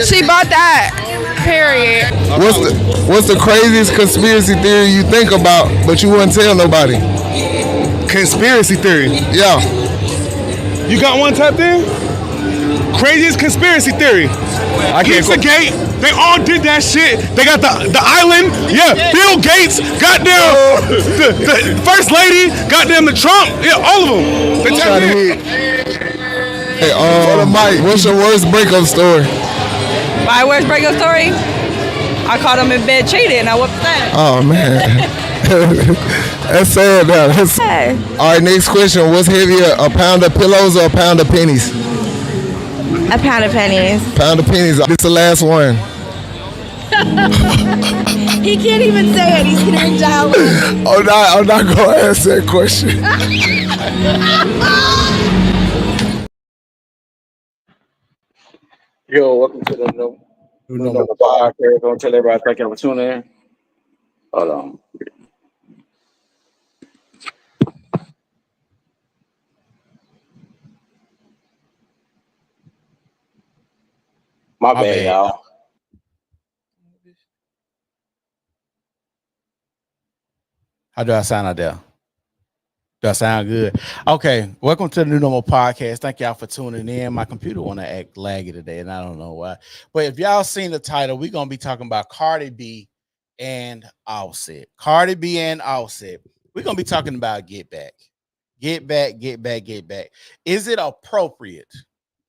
She bought that. Period. What's the craziest conspiracy theory you think about, but you wouldn't tell nobody? Conspiracy theory. Yeah. You got one tapped in? Craziest conspiracy theory. Pizzagate. They all did that shit. They got the island. Yeah, Bill Gates. Goddamn the first lady. Goddamn the Trump. Yeah, all of them. They tapped in. Hey, Mike, what's your worst breakup story? My worst breakup story? I caught him in bed cheating and I whooped that. Oh, man. That's sad. Hey. All right, next question. What's heavier, a pound of pillows or a pound of pennies? A pound of pennies. Pound of pennies. This is the last one. He can't even say it. He's hearing down. I'm not going to answer that question. Yo, welcome to the new podcast. Don't tell everybody thank you for tuning in. Hold on. My bad, y'all. How do I sound out there? Do I sound good? Okay, welcome to the New Normal Podcast. Thank y'all for tuning in. My computer want to act laggy today, and I don't know why. But if y'all seen the title, we're going to be talking about Cardi B and Offset. Cardi B and Offset. We're going to be talking about get back. Get back, get back, get back. Is it appropriate?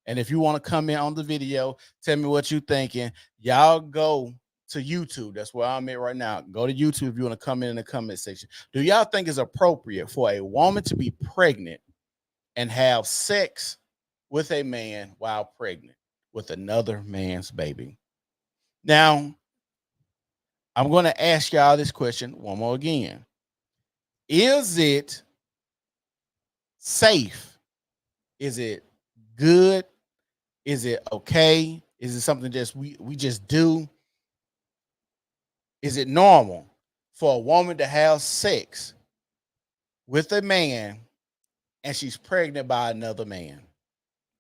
And if you want to come in on the video, tell me what you're thinking. Y'all go to YouTube. That's where I'm at right now. Go to YouTube if you want to come in the comment section. Do y'all think it's appropriate for a woman to be pregnant and have sex with a man while pregnant with another man's baby? Now, I'm going to ask y'all this question one more again. Is it safe? Is it good? Is it okay? Is it something just we just do? Is it normal for a woman to have sex with a man and she's pregnant by another man?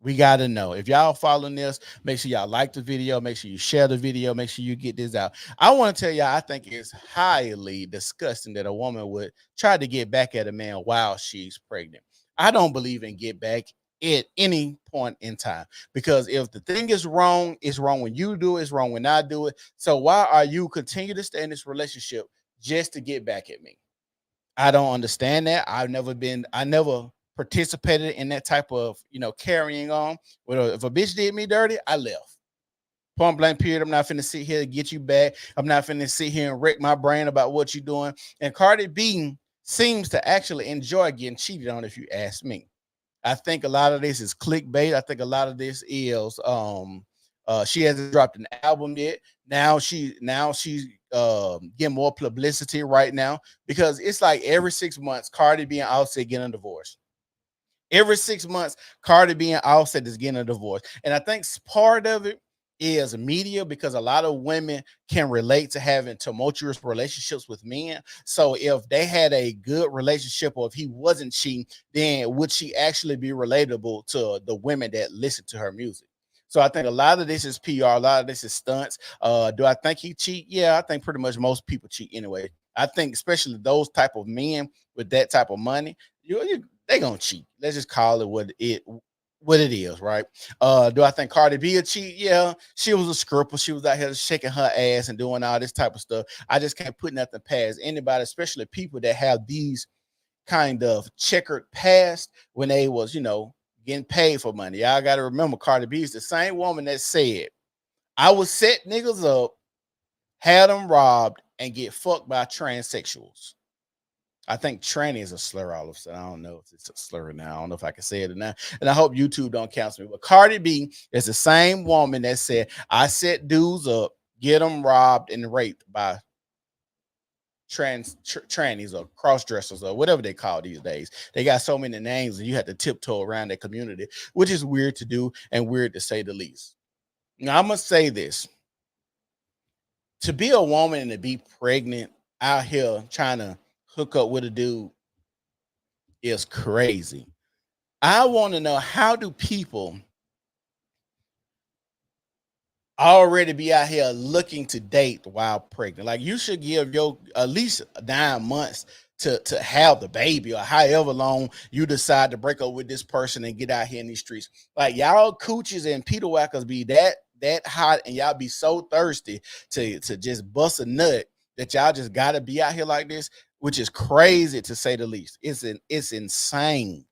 We got to know. If y'all following this, make sure y'all like the video. Make sure you share the video. Make sure you get this out. I want to tell y'all, I think it's highly disgusting that a woman would try to get back at a man while she's pregnant. I don't believe in get back at any point in time, because if the thing is wrong, it's wrong when you do it, it's wrong when I do it. So why are you continue to stay in this relationship just to get back at me? I don't understand that. I never participated in that type of, carrying on. Well, if a bitch did me dirty, I left. Point blank period. I'm not finna sit here to get you back. I'm not finna sit here and wreck my brain about what you're doing. And Cardi B seems to actually enjoy getting cheated on, if you ask me. I think a lot of this is clickbait. I think a lot of this is she hasn't dropped an album yet. Now she's getting more publicity right now, because it's like every 6 months Cardi B and Offset getting a divorce. Every 6 months Cardi B and Offset is getting a divorce. And I think part of it is media, because a lot of women can relate to having tumultuous relationships with men. So if they had a good relationship, or if he wasn't cheating, then would she actually be relatable to the women that listen to her music? So I think a lot of this is PR, a lot of this is stunts. Do I think he cheat? Yeah, I think pretty much most people cheat anyway. I think especially those type of men with that type of money, they gonna cheat. Let's just call it what it is, right? Do I think Cardi B a cheat? Yeah, she was a stripper. She was out here shaking her ass and doing all this type of stuff. I just can't put nothing past anybody, especially people that have these kind of checkered past when they was, getting paid for money. Y'all got to remember, Cardi B is the same woman that said, I would set niggas up, had them robbed, and get fucked by transsexuals. I think tranny is a slur all of a sudden. I don't know if it's a slur now. I don't know if I can say it or not. And I hope YouTube don't cancel me. But Cardi B is the same woman that said, I set dudes up, get them robbed and raped by trannies or cross-dressers or whatever they call these days. They got so many names and you have to tiptoe around that community, which is weird to do and weird to say the least. Now, I must say this. To be a woman and to be pregnant out here trying to hook up with a dude is crazy. I want to know, how do people already be out here looking to date while pregnant. Like you should give your at least 9 months to have the baby, or however long you decide to break up with this person and get out here in these streets. Like y'all cooches and Peter whackers be that hot, and y'all be so thirsty to just bust a nut that y'all just gotta be out here like this, which is crazy to say the least. It's insane.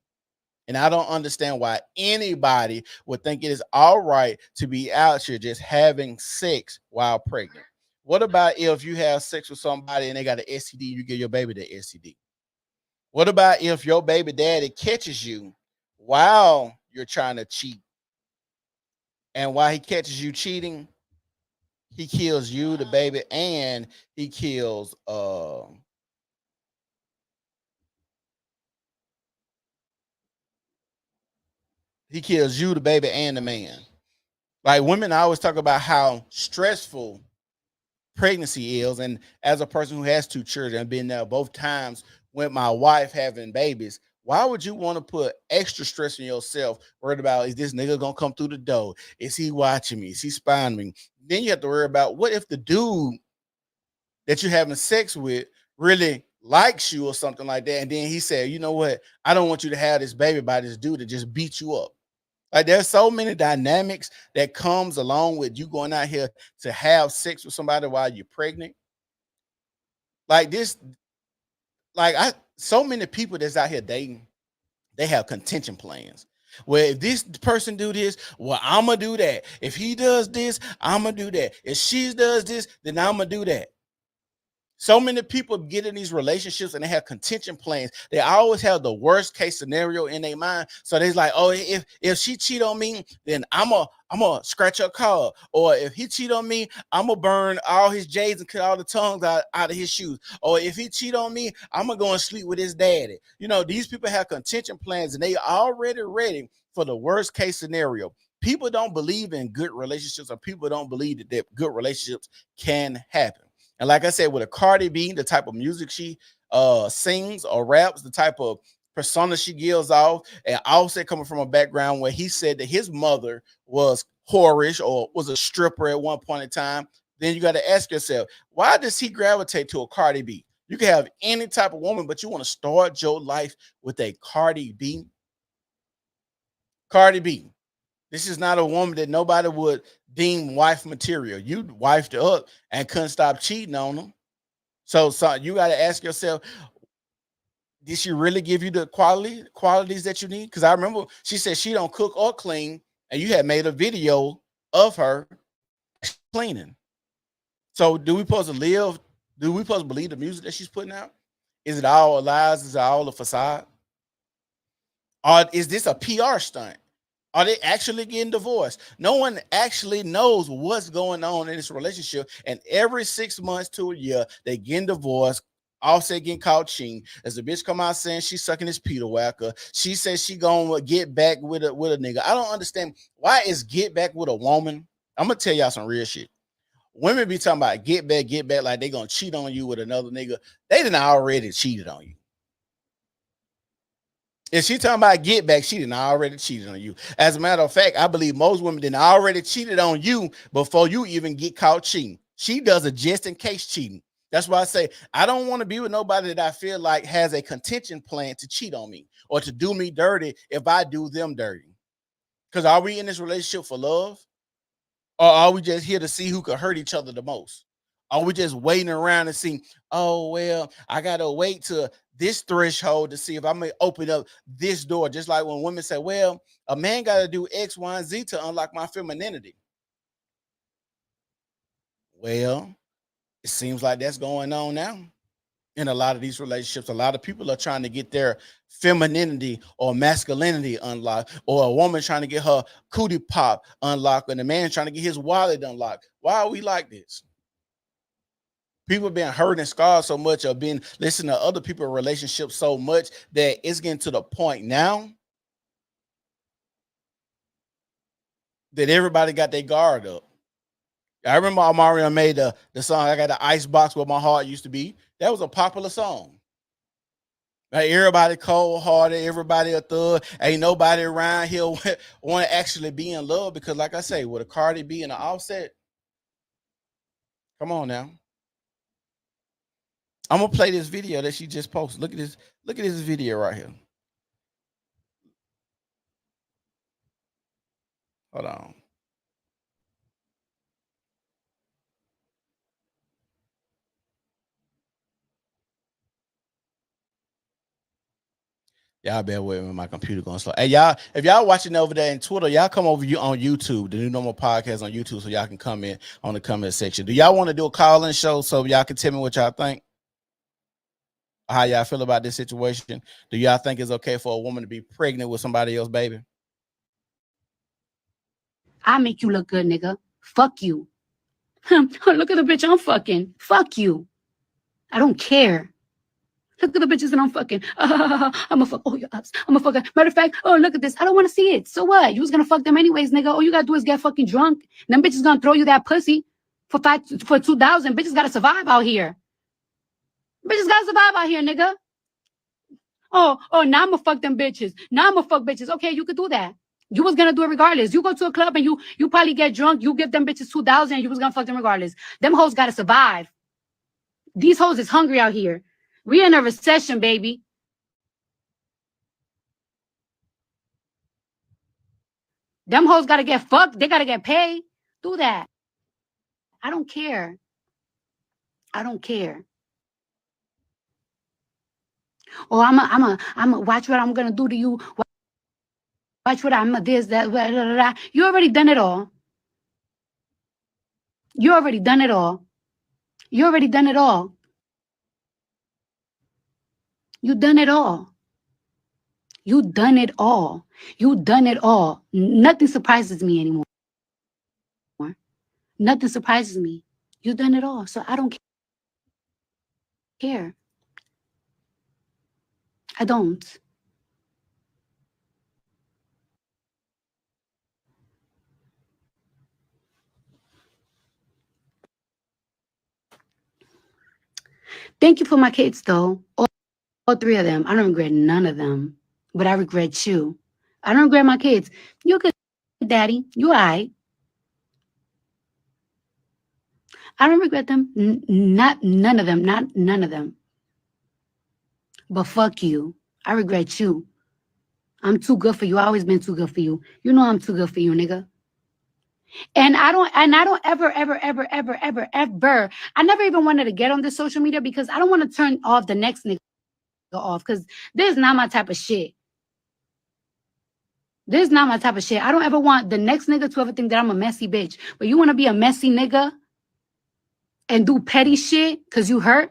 And I don't understand why anybody would think it is all right to be out here just having sex while pregnant. What about if you have sex with somebody and they got an STD, you give your baby the STD? What about if your baby daddy catches you while you're trying to cheat? And while he catches you cheating, he kills you, the baby, and he kills you, the baby, and the man. Like women always talk about how stressful pregnancy is, and as a person who has 2 children, I've been there both times with my wife having babies. Why would you want to put extra stress on yourself, worried about, is this nigga gonna come through the door? Is he watching me? Is he spying on me? Then you have to worry about, what if the dude that you're having sex with really likes you or something like that, and then he said, you know what, I don't want you to have this baby by this dude that just beat you up. Like there's so many dynamics that comes along with you going out here to have sex with somebody while you're pregnant. Like this, so many people that's out here dating, they have contention plans. Well, if this person do this, well, I'ma do that. If he does this, I'ma do that. If she does this, then I'ma do that. So many people get in these relationships and they have contention plans. They always have the worst case scenario in their mind. So they're like, oh, if she cheat on me, then I'm a scratch her car. Or if he cheat on me, I'm gonna burn all his J's and cut all the tongues out of his shoes. Or if he cheat on me, I'm gonna go and sleep with his daddy. You know, these people have contention plans and they already ready for the worst case scenario. People don't believe in good relationships, or people don't believe that good relationships can happen. And like I said, with a Cardi B, the type of music she sings or raps, the type of persona she gives off, and Offset coming from a background where he said that his mother was whorish or was a stripper at one point in time, then you got to ask yourself, why does he gravitate to a Cardi B? You can have any type of woman, but you want to start your life with a Cardi B? Cardi B. This is not a woman that nobody would deem wife material. You wifed her up and couldn't stop cheating on them. So you got to ask yourself, did she really give you the qualities that you need? Because I remember she said she don't cook or clean, and you had made a video of her cleaning. So do we supposed to believe the music that she's putting out? Is it all lies? Is it all a facade? Or is this a PR stunt? Are they actually getting divorced? No one actually knows what's going on in this relationship. And every 6 months to a year, they getting divorced. Offset getting caught cheating. As the bitch come out saying she's sucking his Peter whacker. She says she gonna get back with a nigga. I don't understand, why is get back with a woman? I'm gonna tell y'all some real shit. Women be talking about get back like they gonna cheat on you with another nigga. They done already cheated on you. If she talking about get back, she didn't already cheated on you. As a matter of fact, I believe most women didn't already cheated on you before you even get caught cheating. She does a just in case cheating. That's why I say I don't want to be with nobody that I feel like has a contention plan to cheat on me or to do me dirty if I do them dirty. Because are we in this relationship for love? Or are we just here to see who could hurt each other the most? Are we just waiting around to see, oh, well, I got to wait to this threshold to see if I'm going to open up this door? Just like when women say, well, a man got to do X, Y, and Z to unlock my femininity. Well, it seems like that's going on now in a lot of these relationships. A lot of people are trying to get their femininity or masculinity unlocked, or a woman trying to get her cootie pop unlocked, and a man trying to get his wallet unlocked. Why are we like this? People been hurt and scarred so much, or been listening to other people's relationships so much, that it's getting to the point now that everybody got their guard up. I remember Mario made the song, I Got the Ice Box Where My Heart Used to Be. That was a popular song. Like everybody cold-hearted, everybody a thug. Ain't nobody around here want to actually be in love, because like I say, with a Cardi B and an Offset, Come on now. I'm gonna play this video that she just posted. Look at this. Look at this video right here. Hold on. Y'all bear with me, my computer going slow. Hey, y'all, if y'all watching over there in Twitter, y'all come over on YouTube, the New Normal Podcast on YouTube, so y'all can comment on the comment section. Do y'all want to do a call-in show so y'all can tell me what y'all think? How y'all feel about this situation? Do y'all think it's okay for a woman to be pregnant with somebody else's baby? I make you look good, nigga. Fuck you. Look at the bitch I'm fucking. Fuck you. I don't care. Look at the bitches that I'm fucking. I'm gonna fuck all your ups. I'm gonna fuck. Matter of fact, oh, look at this. I don't want to see it. So what? You was gonna fuck them anyways, nigga. All you gotta do is get fucking drunk. And them bitches gonna throw you that pussy for 2,000. Bitches gotta survive out here. Bitches gotta survive out here, nigga. Oh, now I'm gonna fuck them bitches. Now I'm gonna fuck bitches. Okay, you could do that. You was gonna do it regardless. You go to a club and you probably get drunk. You give them bitches 2,000 and you was gonna fuck them regardless. Them hoes gotta survive. These hoes is hungry out here. We in a recession, baby. Them hoes gotta get fucked. They gotta get paid. Do that. I don't care. I don't care. Oh, I'm a watch what I'm gonna do to you. Watch what I'm a this, that, blah, blah, blah. You already done it all. You already done it all. You already done it all. You done it all. You done it all. You done it all. Nothing surprises me anymore. Nothing surprises me. You done it all. So I don't care. I don't. Thank you for my kids, though. All three of them. I don't regret none of them. But I regret you. I don't regret my kids. You're good, daddy. You all right. I don't regret them. Not none of them. Not none of them. But fuck you. I regret you. I'm too good for you. I always been too good for you. You know I'm too good for you, nigga. And I don't ever, I never even wanted to get on this social media because I don't want to turn off the next nigga off because this is not my type of shit. This is not my type of shit. I don't ever want the next nigga to ever think that I'm a messy bitch. But you want to be a messy nigga and do petty shit because you hurt?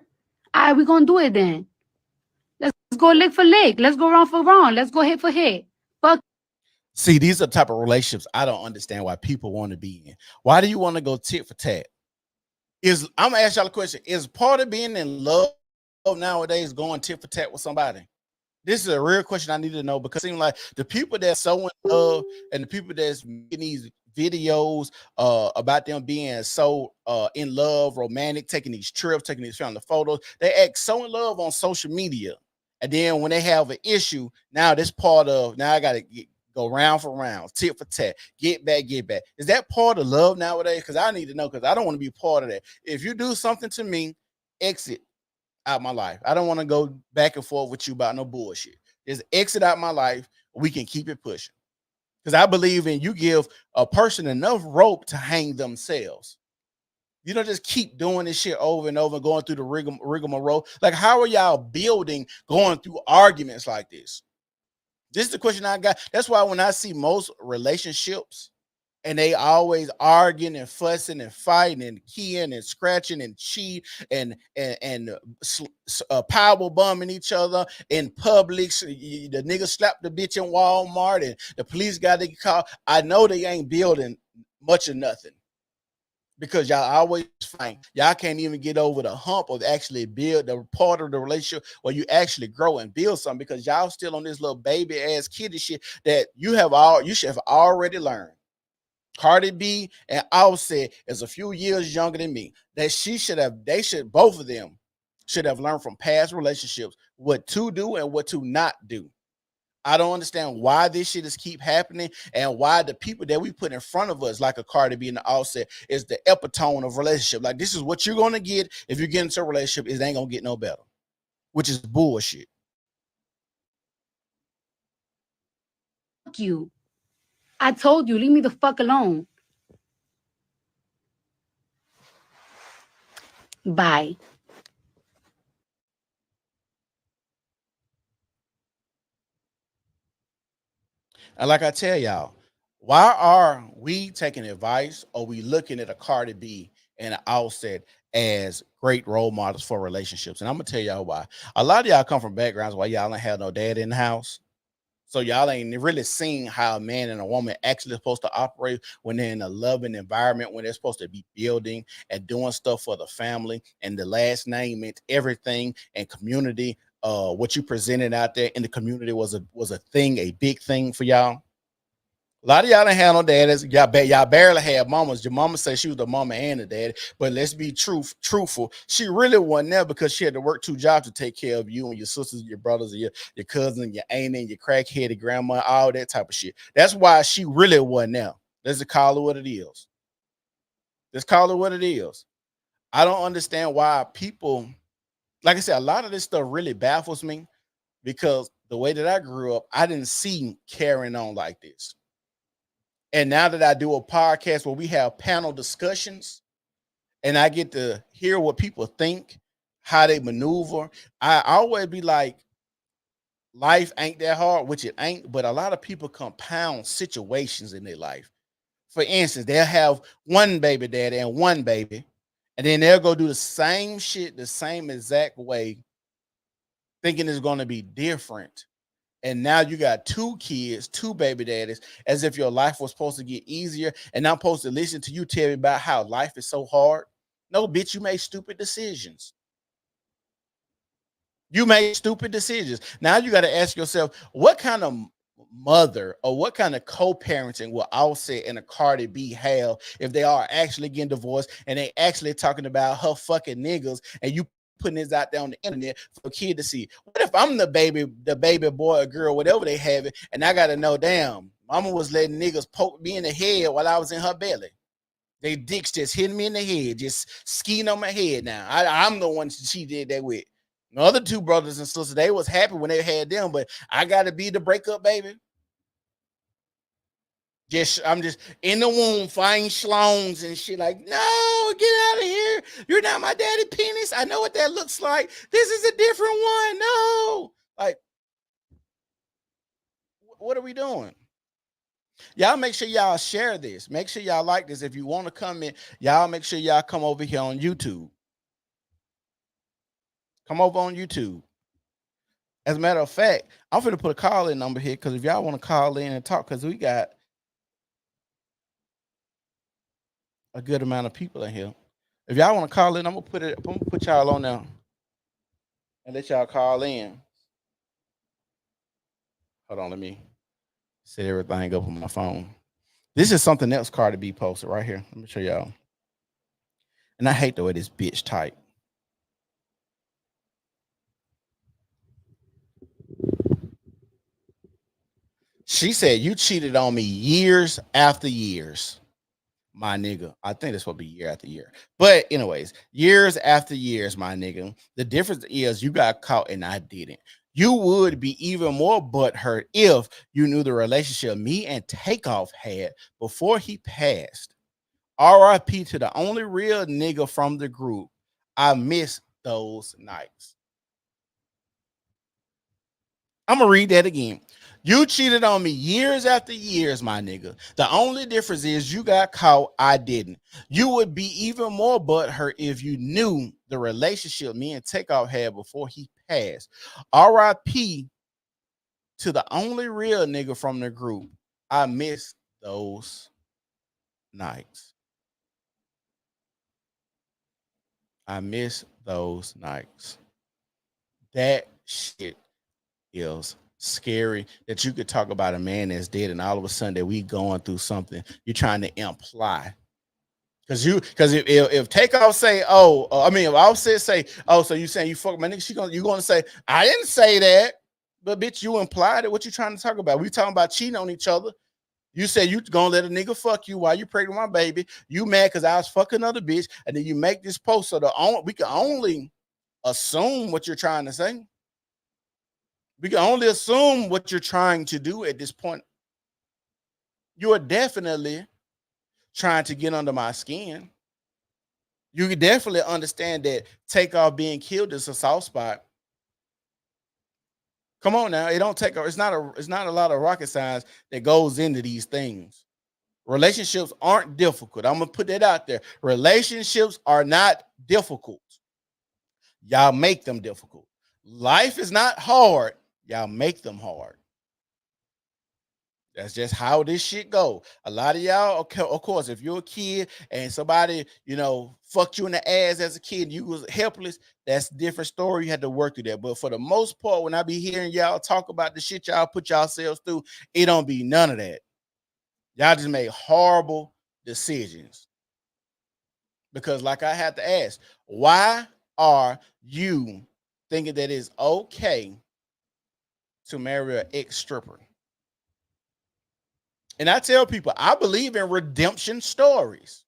All right, we going to do it then. Let's go lick for lick. Let's go wrong for wrong. Let's go hit for hit. Fuck. See, these are the type of relationships I don't understand why people want to be in. Why do you want to go tit for tat? I'm gonna ask y'all a question. Is part of being in love nowadays going tit for tat with somebody? This is a real question I need to know because it seems like the people that's so in love and the people that's making these videos about them being so in love, romantic, taking these trips, taking these family photos, they act so in love on social media. And then when they have an issue, now this part of, now I got to go round for round, tit for tat, get back. Is that part of love nowadays? Because I need to know, because I don't want to be part of that. If you do something to me, exit out my life. I don't want to go back and forth with you about no bullshit. Just exit out my life. We can keep it pushing. Because I believe in you give a person enough rope to hang themselves. You don't just keep doing this shit over and over, going through the rigmarole. Like, how are y'all building, going through arguments like this? This is the question I got. That's why when I see most relationships and they always arguing and fussing and fighting and keying and scratching and cheat and power bombing each other in public. So the nigga slapped the bitch in Walmart and the police got to call. I know they ain't building much of nothing because y'all always fight. Y'all can't even get over the hump of actually build the part of the relationship where you actually grow and build something because y'all still on this little baby ass kiddie shit that you should have already learned. Cardi B and Offset is a few years younger than me. That both of them should have learned from past relationships what to do and what to not do. I don't understand why this shit is keep happening and why the people that we put in front of us, like a Cardi B and Offset, is the epitome of relationship. Like, this is what you're gonna get if you get into a relationship. It ain't gonna get no better, which is bullshit. Fuck you. I told you, leave me the fuck alone. Bye. And like I tell y'all, why are we taking advice or we looking at a Cardi B and an Offset as great role models for relationships? And I'm gonna tell y'all why. A lot of y'all come from backgrounds where y'all ain't have no dad in the house. So y'all ain't really seen how a man and a woman actually supposed to operate when they're in a loving environment, when they're supposed to be building and doing stuff for the family, and the last name meant everything, and community. What you presented out there in the community was a thing, a big thing for y'all. A lot of y'all didn't have no daddies. Y'all barely had mamas. Your mama said she was the mama and the daddy. But let's be truthful. She really wasn't there because she had to work 2 jobs to take care of you and your sisters, your brothers, and your cousin, your aunt, and your crackheaded grandma, all that type of shit. That's why she really wasn't there. Let's just call it what it is. Let's call it what it is. I don't understand why people, like I said, a lot of this stuff really baffles me because the way that I grew up, I didn't see carrying on like this. And now that I do a podcast where we have panel discussions and I get to hear what people think, how they maneuver, I always be like, life ain't that hard, which it ain't, but a lot of people compound situations in their life. For instance, they'll have one baby daddy and one baby, and then they'll go do the same shit the same exact way, thinking it's going to be different. And now you got 2 kids, 2 baby daddies, as if your life was supposed to get easier. And I'm supposed to listen to you tell me about how life is so hard. No, bitch, you made stupid decisions. You made stupid decisions. Now you got to ask yourself, what kind of mother or what kind of co-parenting will Offset and a Cardi B have if they are actually getting divorced and they actually talking about her fucking niggas and you putting this out there on the internet for a kid to see? What if I'm the baby boy or girl, whatever they have it, and I gotta know, damn, mama was letting niggas poke me in the head while I was in her belly. They dicks just hitting me in the head, just skiing on my head. Now I'm the one she did that with. The other 2 brothers and sisters, they was happy when they had them, but I gotta be the breakup baby. I'm just in the womb fighting schlongs and shit. Like, no, get out of here. You're not my daddy penis. I know what that looks like. This is a different one. No. Like, what are we doing? Y'all make sure y'all share this. Make sure y'all like this. If you want to comment, y'all make sure y'all come over here on YouTube. Come over on YouTube. As a matter of fact, I'm going to put a call-in number here because if y'all want to call in and talk, because we got a good amount of people in here. If y'all want to call in, I'm gonna put y'all on there and let y'all call in. Hold on, let me set everything up on my phone. This is something else Cardi B posted right here. Let me show y'all. And I hate the way this bitch type. She said, you cheated on me years after years. My nigga, I think this will be year after year. But anyways, years after years, my nigga. The difference is you got caught and I didn't. You would be even more butthurt if you knew the relationship me and Takeoff had before he passed. RIP to the only real nigga from the group. I miss those nights. I'm gonna read that again. You cheated on me years after years, my nigga. The only difference is you got caught, I didn't. You would be even more butthurt if you knew the relationship me and Takeoff had before he passed. RIP to the only real nigga from the group. I miss those nights. I miss those nights. That shit is scary that you could talk about a man that's dead and all of a sudden that we going through something you're trying to imply. Because if Takeoff say, if Offset say, oh, so you saying you fuck my nigga, you gonna say, I didn't say that. But bitch, you implied it. What you trying to talk about? We talking about cheating on each other. You said you gonna let a nigga fuck you while you pregnant with my baby. You mad because I was fucking another bitch, and then you make this post. So we can only assume what you're trying to say. We can only assume what you're trying to do at this point. You are definitely trying to get under my skin. You can definitely understand that Takeoff being killed is a soft spot. Come on now, it don't take. It's not a lot of rocket science that goes into these things. Relationships aren't difficult. I'm gonna put that out there. Relationships are not difficult. Y'all make them difficult. Life is not hard. Y'all make them hard. That's just how this shit go. A lot of y'all, okay, of course, if you're a kid and somebody, fucked you in the ass as a kid, you was helpless, that's a different story. You had to work through that. But for the most part, when I be hearing y'all talk about the shit y'all put yourselves through, it don't be none of that. Y'all just made horrible decisions. Because like I had to ask, why are you thinking that it's okay to marry an ex-stripper? And I tell people, I believe in redemption stories.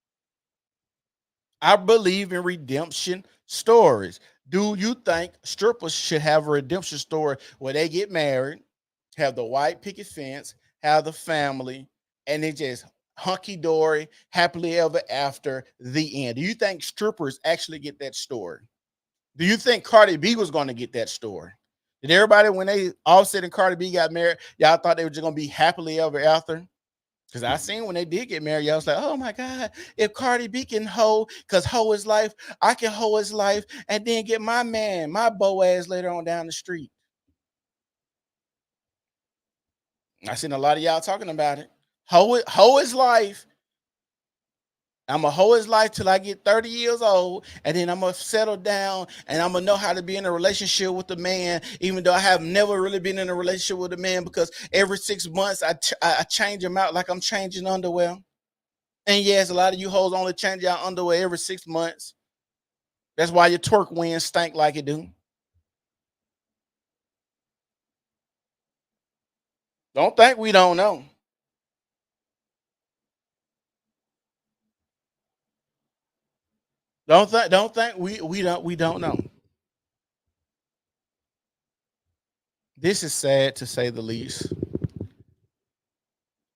I believe in redemption stories. Do you think strippers should have a redemption story where they get married, have the white picket fence, have the family, and they just hunky-dory, happily ever after the end? Do you think strippers actually get that story? Do you think Cardi B was going to get that story? Did everybody, when they Offset and Cardi B got married, y'all thought they were just going to be happily ever after? Because I seen when they did get married, y'all was like, oh my God, if Cardi B can hoe, because hoe is life, I can hoe his life and then get my man, my beau ass later on down the street. I seen a lot of y'all talking about it. Hoe is life. I'm a hoe his life till I get 30 years old, and then I'm gonna settle down and I'm gonna know how to be in a relationship with a man, even though I have never really been in a relationship with a man, because every 6 months I change them out like I'm changing underwear. And yes, a lot of you hoes only change your underwear every 6 months. That's why your twerk wins stink like it do. Don't think we don't know. Don't think we don't know. This is sad to say the least.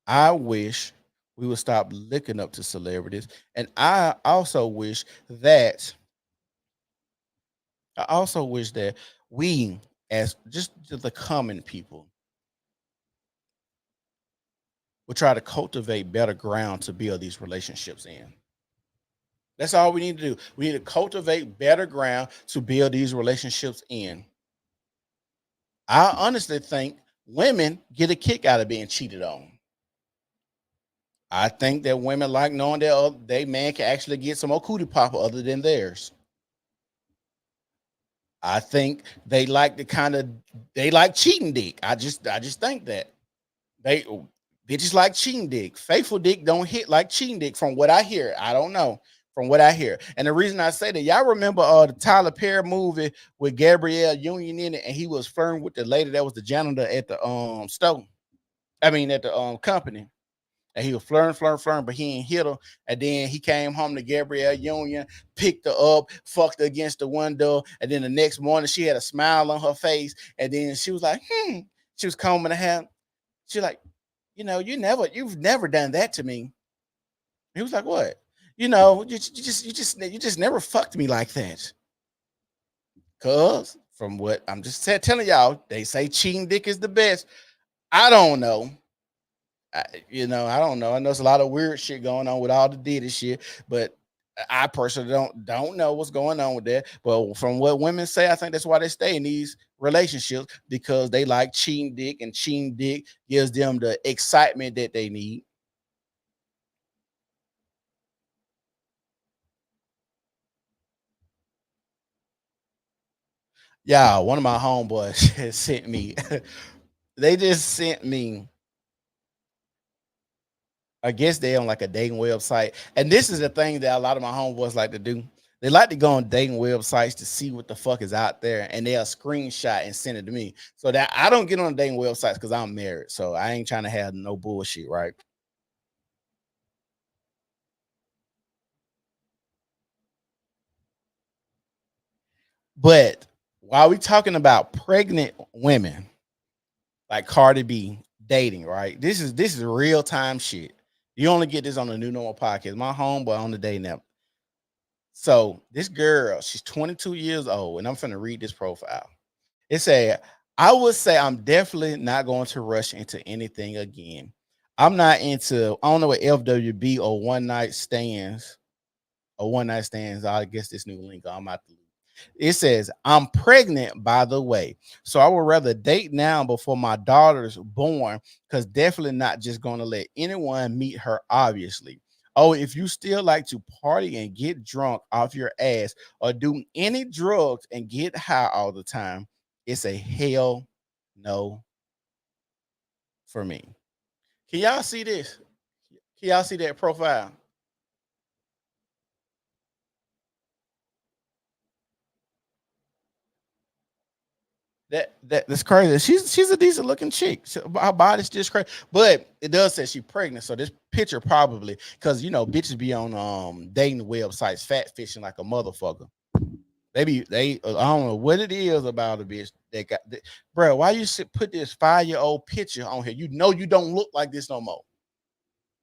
I wish we would stop looking up to celebrities, and I also wish that we, as just the common people, would try to cultivate better ground to build these relationships in. That's all we need to do. We need to cultivate better ground to build these relationships in. I honestly think women get a kick out of being cheated on. I think that women like knowing that they man can actually get some more cootie pop other than theirs. I think they like cheating dick. I just think that they bitches like cheating dick. Faithful dick don't hit like cheating dick, from what I hear. I don't know. From what I hear. And the reason I say that, y'all remember the Tyler Perry movie with Gabrielle Union in it, and he was flirting with the lady that was the janitor at the store. I mean at the company. And he was flirting, but he ain't hit her. And then he came home to Gabrielle Union, picked her up, fucked her against the window. And then the next morning, she had a smile on her face. And then she was like, She was combing her hair. She's like, you've never done that to me. He was like, what? You just never fucked me like that. Cause from what I'm just telling y'all, they say cheating dick is the best. I don't know. I don't know. I know there's a lot of weird shit going on with all the Diddy shit, but I personally don't know what's going on with that. But from what women say, I think that's why they stay in these relationships, because they like cheating dick, and cheating dick gives them the excitement that they need. Yeah, one of my homeboys sent me. They just sent me. I guess they on like a dating website, and this is the thing that a lot of my homeboys like to do. They like to go on dating websites to see what the fuck is out there, and they'll screenshot and send it to me. So that I don't get on dating websites because I'm married. So I ain't trying to have no bullshit, right? But while we talking about pregnant women like Cardi B dating, right? This is real time shit. You only get this on the New Normal podcast. My homeboy on the dating app. So this girl, she's 22 years old, and I'm finna read this profile. It said, I would say I'm definitely not going to rush into anything again. I'm not into, I don't know what FWB or one night stands or one night stands. I guess this new link. I'm out to. It says, I'm pregnant, by the way. So I would rather date now before my daughter's born, because definitely not just going to let anyone meet her, obviously. Oh, if you still like to party and get drunk off your ass or do any drugs and get high all the time, it's a hell no for me. Can y'all see this? Can y'all see that profile? That's crazy. She's a decent looking chick. Her body's just crazy, but it does say she's pregnant. So this picture probably, because bitches be on dating websites fat fishing like a motherfucker. They I don't know what it is about a bitch that got bro. Why you put this 5-year-old picture on here? You don't look like this no more.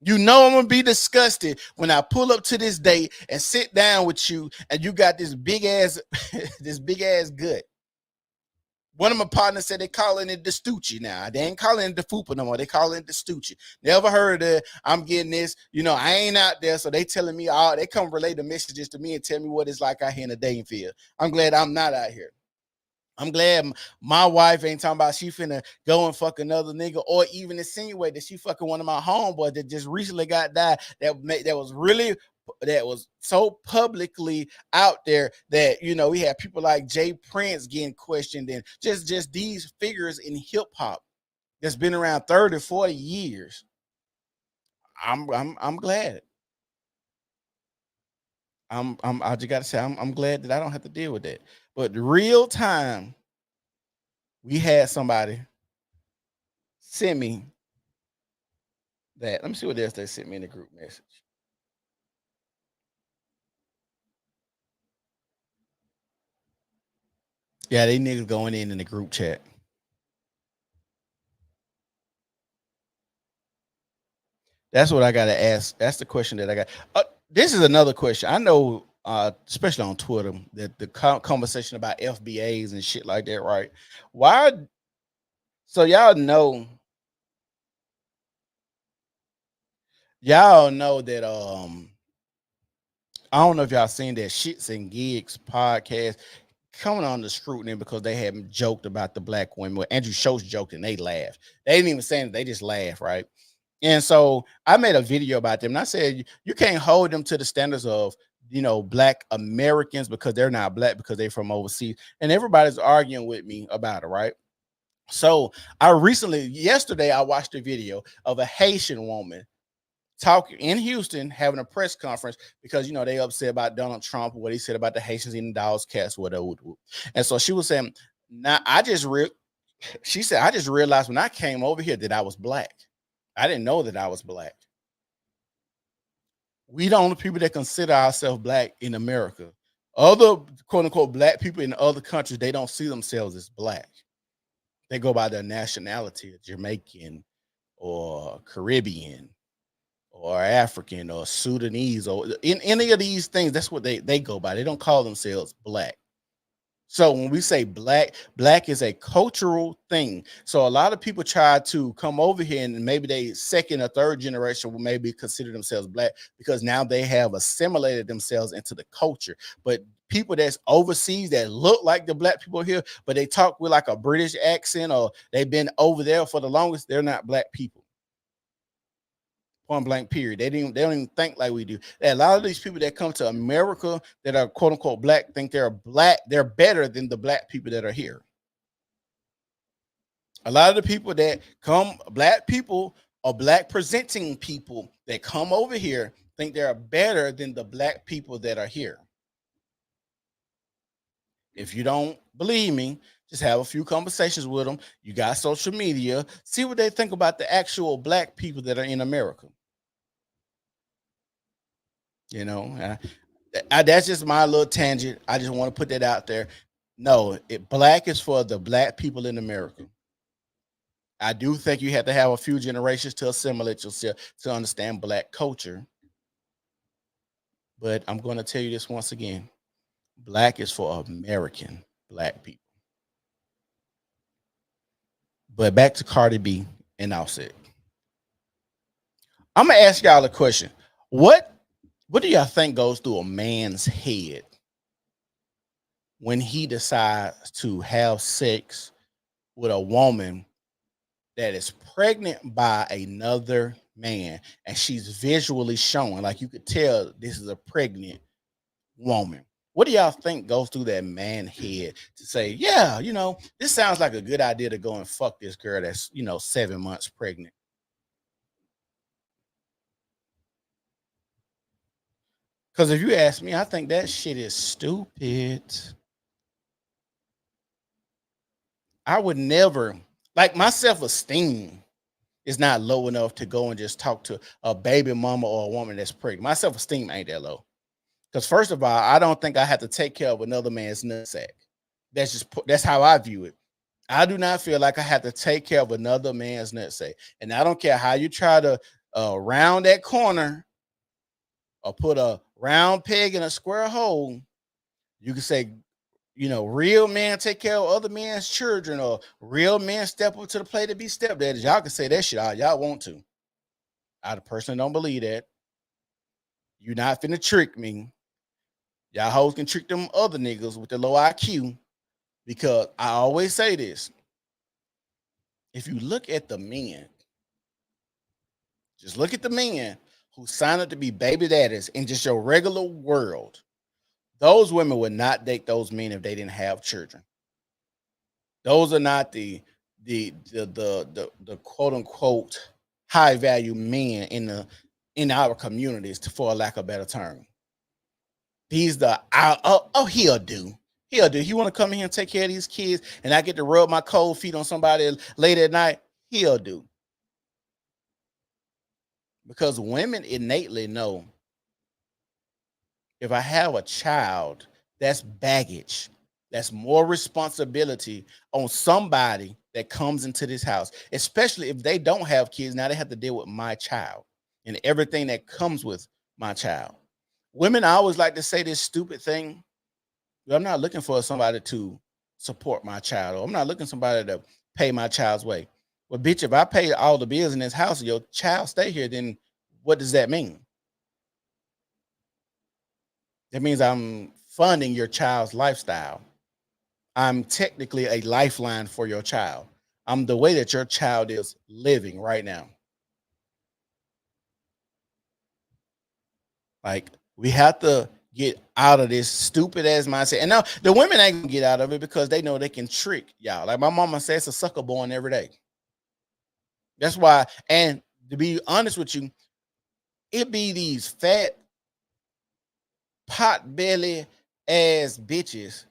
I'm gonna be disgusted when I pull up to this date and sit down with you, and you got this big ass this big ass gut. One of my partners said they calling it the Stoochie now. They ain't calling it the Fupa no more. They calling it the Stoochie. Never heard of it. I'm getting this. I ain't out there. So they telling me all. They come relay the messages to me and tell me what it's like out here in the dating field. I'm glad I'm not out here. I'm glad my wife ain't talking about she finna go and fuck another nigga, or even insinuate that she fucking one of my homeboys that just recently got died. That was so publicly out there that we had people like Jay Prince getting questioned, and just these figures in hip hop that's been around 30, 40 years. I'm glad. I just gotta say I'm glad that I don't have to deal with that. But the real time, we had somebody send me that. Let me see what else they sent me in the group message. Yeah, they niggas going in the group chat. That's what I gotta ask. That's the question that I got. This is another question. I know, especially on Twitter, that the conversation about FBAs and shit like that, right? Why? So y'all know that I don't know if y'all seen that Shits and Gigs podcast coming on the scrutiny because they haven't joked about the black women. Well, Andrew Schultz joked and they laughed. They didn't even say it, they just laughed, right? And so I made a video about them, and I said you can't hold them to the standards of black Americans because they're not black, because they're from overseas. And everybody's arguing with me about it, right? So yesterday I watched a video of a Haitian woman talking in Houston, having a press conference because they upset about Donald Trump, what he said about the Haitians eating dogs, cats, whatever. And so she was saying, "Now she said, I just realized when I came over here that I was black. I didn't know that I was black. We the only people that consider ourselves black in America. Other quote unquote black people in other countries, they don't see themselves as black. They go by their nationality, Jamaican or Caribbean or African or Sudanese or in any of these things. That's what they go by. They don't call themselves black. So when we say black is a cultural thing. So a lot of people try to come over here and maybe they second or third generation will maybe consider themselves black because now they have assimilated themselves into the culture. But people that's overseas that look like the black people here, but they talk with like a British accent or they've been over there for the longest, they're not black people. Point blank, period. They don't even think like we do. A lot of these people that come to America that are quote unquote black think they're black. They're better than the black people that are here. A lot of the people that come, black people or black presenting people that come over here think they're better than the black people that are here. If you don't believe me, just have a few conversations with them. You got social media. See what they think about the actual black people that are in America. You know, that's just my little tangent. I just want to put that out there. No, black is for the black people in America. I do think you have to have a few generations to assimilate yourself to understand black culture. But I'm going to tell you this once again. Black is for American black people. But back to Cardi B and Offset. I'm gonna ask y'all a question. What do y'all think goes through a man's head when he decides to have sex with a woman that is pregnant by another man and she's visually showing, like you could tell this is a pregnant woman? What do y'all think goes through that man's head to say, yeah, this sounds like a good idea to go and fuck this girl that's, 7 months pregnant? Because if you ask me, I think that shit is stupid. I would never, like, my self-esteem is not low enough to go and just talk to a baby mama or a woman that's pregnant. My self-esteem ain't that low. Because first of all, I don't think I have to take care of another man's nutsack. That's how I view it. I do not feel like I have to take care of another man's nutsack. And I don't care how you try to round that corner or put a round peg in a square hole. You can say, real men take care of other men's children, or real men step up to the plate to be stepdads. Y'all can say that shit all y'all want to. I personally don't believe that. You're not finna trick me. Y'all hoes can trick them other niggas with the low IQ, because I always say this. If you look at the men, just look at the men who sign up to be baby daddies in just your regular world. Those women would not date those men if they didn't have children. Those are not the quote unquote high value men in our communities, for a lack of a better term. He'll do. He'll do. He want to come in here and take care of these kids, and I get to rub my cold feet on somebody late at night. He'll do. Because women innately know, if I have a child, that's baggage. That's more responsibility on somebody that comes into this house, especially if they don't have kids. Now they have to deal with my child and everything that comes with my child. Women, I always like to say this stupid thing. I'm not looking for somebody to support my child, or I'm not looking for somebody to pay my child's way. Well, bitch, if I pay all the bills in this house and your child stay here, then what does that mean? That means I'm funding your child's lifestyle. I'm technically a lifeline for your child. I'm the way that your child is living right now. Like, we have to get out of this stupid ass mindset. And now the women ain't gonna get out of it because they know they can trick y'all. Like my mama says, it's a sucker born every day. That's why, and to be honest with you, it be these fat pot belly ass bitches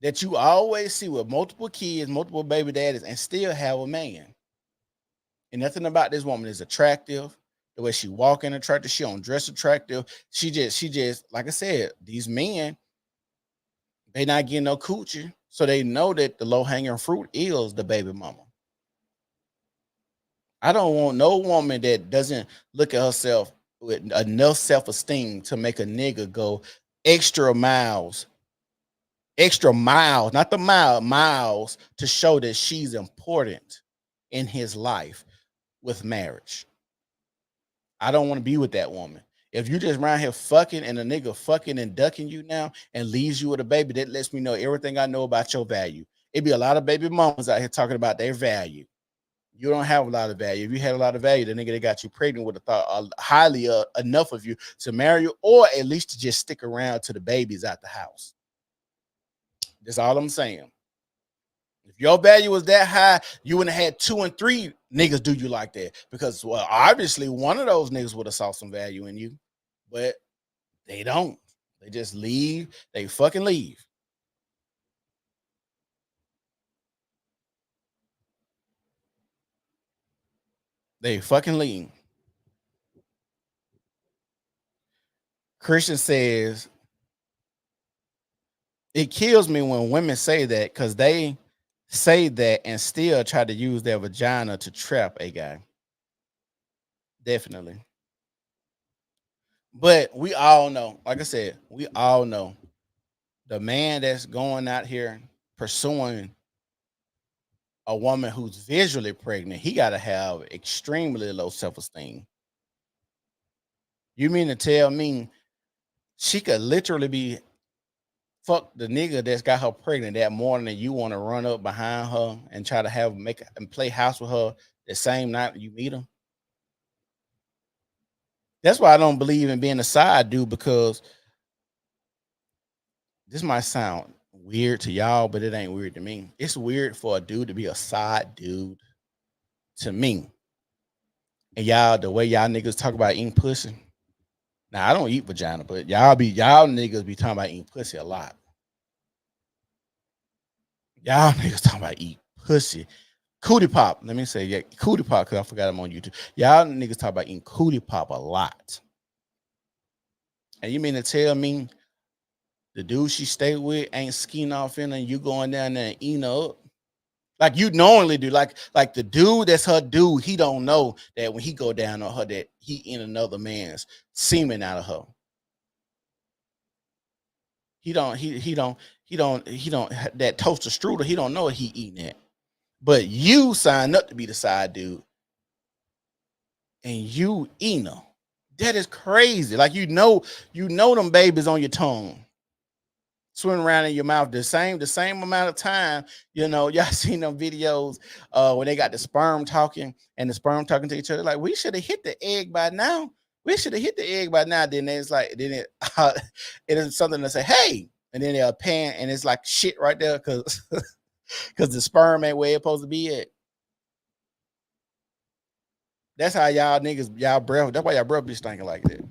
that you always see with multiple kids, multiple baby daddies, and still have a man. And nothing about this woman is attractive. The way she walk in attractive, she don't dress attractive. She just, like I said, these men, they not getting no coochie. So they know that the low-hanging fruit is the baby mama. I don't want no woman that doesn't look at herself with enough self-esteem to make a nigga go extra miles, not the miles to show that she's important in his life with marriage. I don't want to be with that woman. If you just around here fucking and a nigga fucking and ducking you now and leaves you with a baby, that lets me know everything I know about your value. It'd be a lot of baby mamas out here talking about their value. You don't have a lot of value. If you had a lot of value, the nigga that got you pregnant would have thought highly enough of you to marry you, or at least to just stick around till the baby's out the house. That's all I'm saying. If your value was that high, you wouldn't have had 2 and 3 niggas do you like that. Because, well, obviously one of those niggas would have saw some value in you, but they don't. They just leave. They fucking leave. They fucking leave. Christian says it kills me when women say that because they say that and still try to use their vagina to trap a guy. Definitely. But we all know, like I said, we all know the man that's going out here pursuing a woman who's visually pregnant, he got to have extremely low self-esteem. You mean to tell me she could literally be fuck the nigga that's got her pregnant that morning and you want to run up behind her and try to have make and play house with her the same night you meet her? That's why I don't believe in being a side dude, because this might sound weird to y'all, but it ain't weird to me. It's weird for a dude to be a side dude to me. And y'all, the way y'all niggas talk about eating pussy. Now I don't eat vagina, but y'all niggas be talking about eating pussy a lot. Y'all niggas talking about eat pussy. Cootie pop. Let me say, yeah, cootie pop, because I forgot I'm on YouTube. Y'all niggas talk about eating cootie pop a lot. And you mean to tell me the dude she stayed with ain't skiing off in and you going down there and eating her up? Like you knowingly do. Like the dude that's her dude, he don't know that when he go down on her that he in another man's semen out of her. He don't that toaster strudel, he don't know what he eating at. But you signed up to be the side dude and you eating her. That is crazy. Like you know them babies on your tongue, swimming around in your mouth the same amount of time. You know, y'all seen them videos when they got the sperm talking and the sperm talking to each other. Like, we should have hit the egg by now. We should have hit the egg by now. Then it's like, it is something to say, hey, and then they'll pan and it's like shit right there because the sperm ain't where it's supposed to be at. That's how y'all niggas, y'all breath. That's why y'all breath be stinking like that.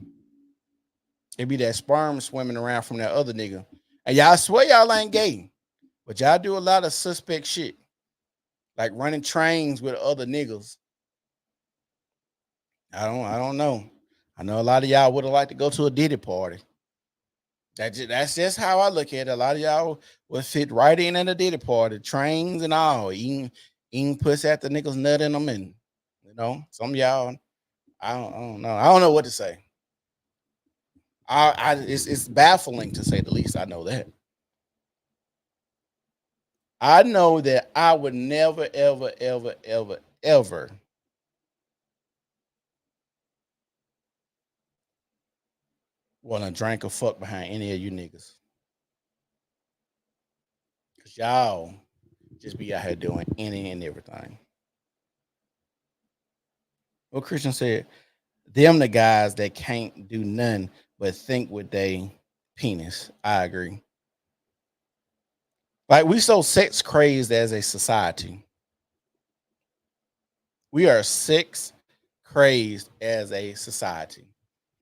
It be that sperm swimming around from that other nigga. And y'all swear y'all ain't gay, but y'all do a lot of suspect shit. Like running trains with other niggas. I don't know. I know a lot of y'all would have liked to go to a Diddy party. That's just how I look at it. A lot of y'all would fit right in at a Diddy party, trains and all, eating pussy at the niggas nutting them, and you know, some of y'all, I don't know. I don't know what to say. It's baffling to say the least. I know that. I know that I would never, ever, ever, ever, ever want to drink or fuck behind any of you niggas. Because y'all just be out here doing any and everything. What Christian said, them the guys that can't do nothing but think with they penis. I agree. Like, we so sex crazed as a society. We are sex crazed as a society.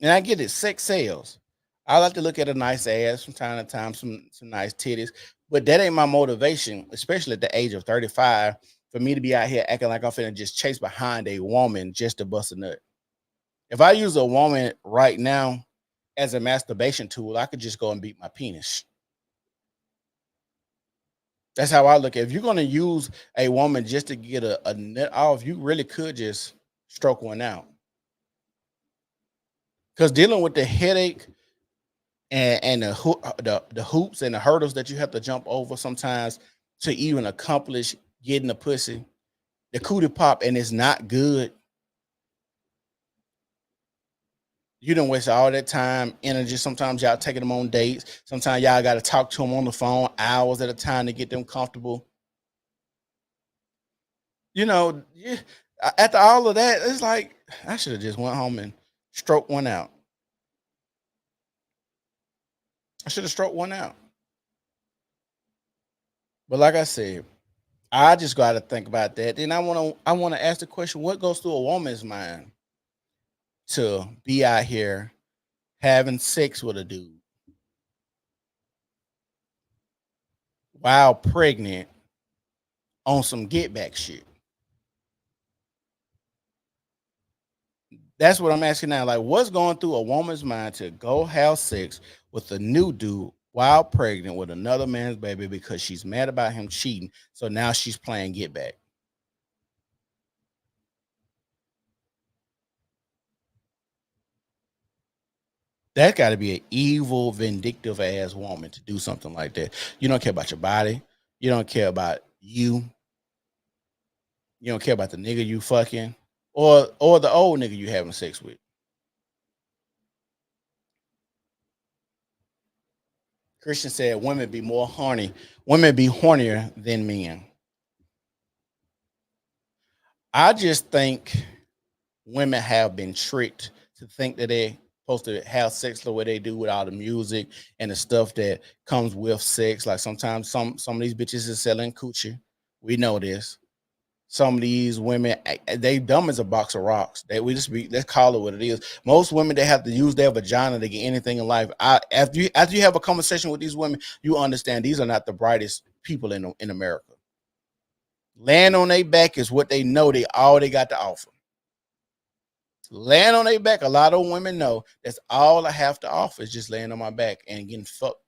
And I get it, sex sells. I like to look at a nice ass from time to time, some nice titties, but that ain't my motivation, especially at the age of 35, for me to be out here acting like I'm finna just chase behind a woman just to bust a nut. If I use a woman right now as a masturbation tool, I could just go and beat my penis. That's how I look at it. If you're gonna use a woman just to get a nut off, you really could just stroke one out. Because dealing with the headache and the hoops and the hurdles that you have to jump over sometimes to even accomplish getting the pussy, the cootie pop, and it's not good. You don't waste all that time, energy. Sometimes y'all taking them on dates. Sometimes y'all got to talk to them on the phone hours at a time to get them comfortable. You know, after all of that, it's like I should have just went home and stroked one out. I should have stroked one out. But like I said, I just got to think about that. Then I want to ask the question: what goes through a woman's mind to be out here having sex with a dude while pregnant on some get back shit? That's what I'm asking now. Like, what's going through a woman's mind to go have sex with a new dude while pregnant with another man's baby because she's mad about him cheating? So now she's playing get back. That got to be an evil, vindictive ass woman to do something like that. You don't care about your body. You don't care about you. You don't care about the nigga you fucking or the old nigga you having sex with. Christian said women be more horny. Women be hornier than men. I just think women have been tricked to think that they're supposed to have sex the way they do with all the music and the stuff that comes with sex. Like sometimes some of these bitches is selling coochie. We know this. Some of these women, they dumb as a box of rocks. Let's call it what it is. Most women, they have to use their vagina to get anything in life. After you have a conversation with these women, you understand these are not the brightest people in America. Laying on their back is what they know all they got to offer. Laying on their back, a lot of women know that's all I have to offer is just laying on my back and getting fucked.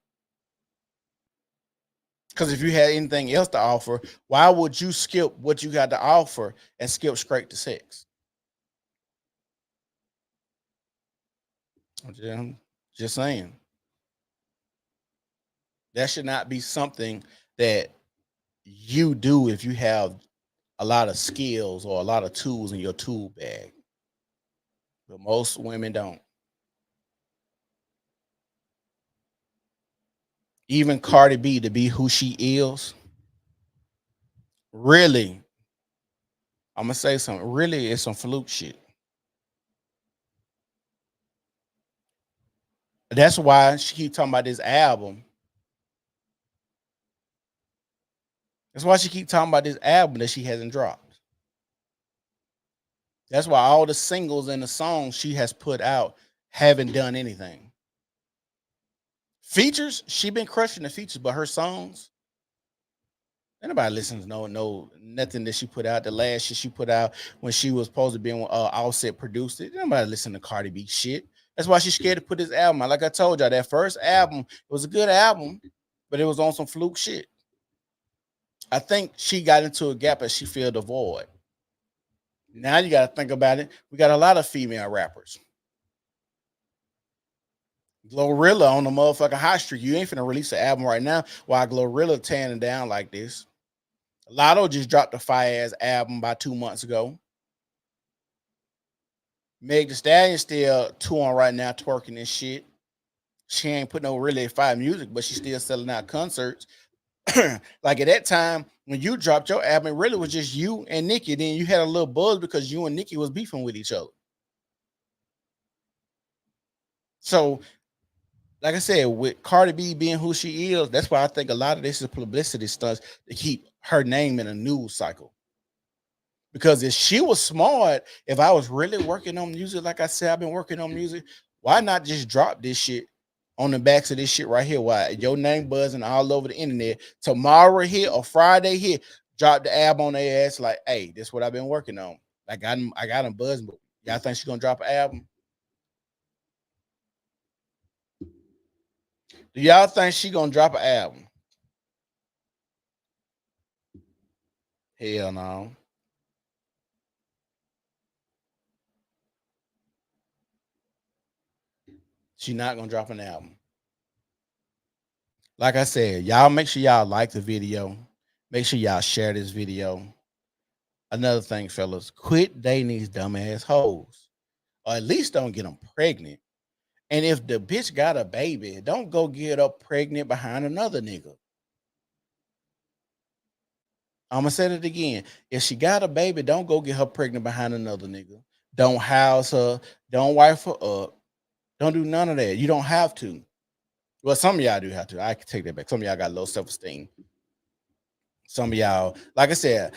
Because if you had anything else to offer, why would you skip what you got to offer and skip straight to sex? I'm just saying. That should not be something that you do if you have a lot of skills or a lot of tools in your tool bag. But most women don't. Even Cardi B, to be who she is, really, I'm gonna say something. Really, it's some fluke shit. That's why she keep talking about this album. That's why she keep talking about this album that she hasn't dropped. That's why all the singles and the songs she has put out haven't done anything. Features, she been crushing the features, but her songs, anybody listens no nothing that she put out. The last shit she put out when she was supposed to be on Offset produced it. Nobody listen to Cardi B shit. That's why she's scared to put this album out. Like I told y'all, that first album, it was a good album, but it was on some fluke shit. I think she got into a gap and she filled the void. Now you got to think about it. We got a lot of female rappers. Glorilla on the motherfucking high street. You ain't finna release an album right now while Glorilla tearing down like this. Lotto just dropped a fire ass album about 2 months ago. Meg Thee Stallion still touring right now, twerking and shit. She ain't put no really fire music, but she's still selling out concerts. Like at that time, when you dropped your album, it really was just you and Nicki. Then you had a little buzz because you and Nicki was beefing with each other. So, like I said, with Cardi B being who she is, that's why I think a lot of this is publicity stunts to keep her name in a news cycle. Because if she was smart, if I was really working on music, like I said, I've been working on music, why not just drop this shit on the backs of this shit right here? Why your name buzzing all over the internet tomorrow here or Friday here, drop the album on their ass like, hey, this is what I've been working on. I got them buzzing. But y'all think she's gonna drop an album? Do y'all think she gonna drop an album? Hell no. She not gonna drop an album. Like I said, y'all make sure y'all like the video. Make sure y'all share this video. Another thing, fellas, quit dating these dumbass hoes. Or at least don't get them pregnant. And if the bitch got a baby, don't go get her pregnant behind another nigga. I'm gonna say it again. If she got a baby, don't go get her pregnant behind another nigga. Don't house her. Don't wife her up. Don't do none of that. You don't have to. Well, some of y'all do have to. I can take that back. Some of y'all got low self-esteem. Some of y'all, like I said,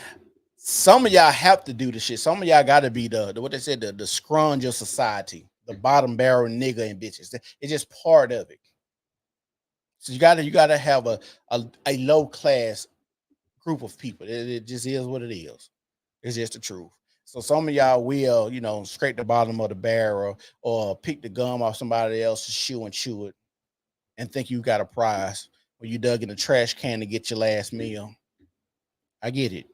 some of y'all have to do the shit. Some of y'all got to be the what they said, the scrunge of society, the bottom barrel nigga and bitches. It's just part of it. So you gotta have a low class group of people. It just is what it is. It's just the truth. So some of y'all will, you know, scrape the bottom of the barrel or pick the gum off somebody else's shoe and chew it and think you got a prize when you dug in the trash can to get your last meal. I get it.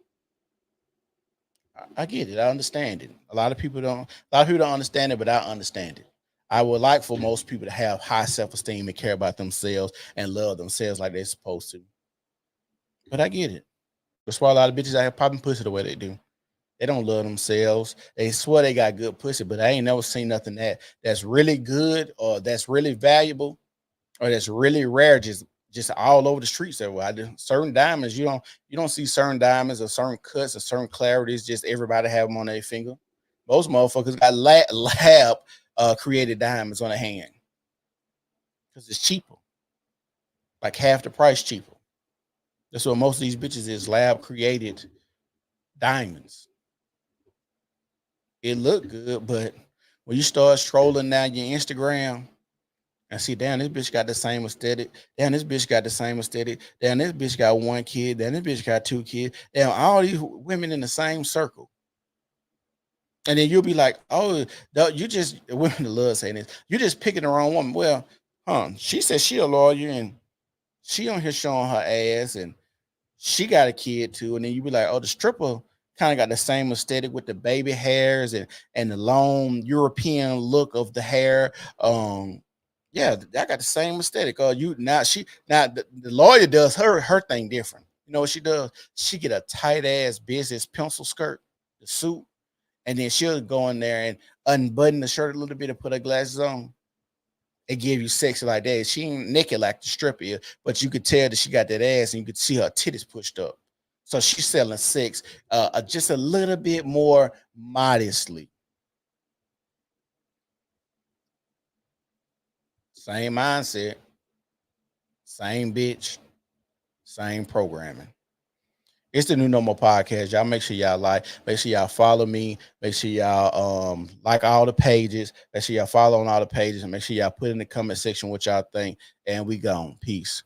I get it. I understand it. A lot of people don't understand it, but I understand it. I would like for most people to have high self-esteem and care about themselves and love themselves like they're supposed to. But I get it. That's why a lot of bitches out here popping pussy the way they do. They don't love themselves. They swear they got good pussy, but I ain't never seen nothing that's really good or that's really valuable or that's really rare just all over the streets everywhere. Certain diamonds, you don't see certain diamonds or certain cuts or certain clarities. Just everybody have them on their finger. Most motherfuckers got lab created diamonds on their hand because it's cheaper, like half the price cheaper. That's what most of these bitches is, lab created diamonds. It look good, but when you start scrolling down your Instagram and see, damn, this bitch got the same aesthetic. Damn, this bitch got the same aesthetic. Damn, this bitch got one kid. Damn, this bitch got two kids. Damn, all these women in the same circle. And then you'll be like, oh, you just, women love saying this, you just picking the wrong woman. Well, she said she a lawyer and she on here showing her ass and she got a kid too. And then you be like, oh, the stripper kind of got the same aesthetic with the baby hairs and the long European look of the hair. Yeah, I got the same aesthetic. The lawyer does her thing different. You know what she does? She get a tight ass business pencil skirt, the suit, and then she'll go in there and unbutton the shirt a little bit and put her glasses on. It give you sexy like that. She ain't naked like the stripper is, but you could tell that she got that ass and you could see her titties pushed up. So she's selling sex just a little bit more modestly. Same mindset, same bitch, same programming. It's the New Normal Podcast. Y'all make sure y'all make sure y'all follow me, make sure y'all like all the pages, make sure y'all follow on all the pages, and make sure y'all put in the comment section what y'all think. And we gone. Peace.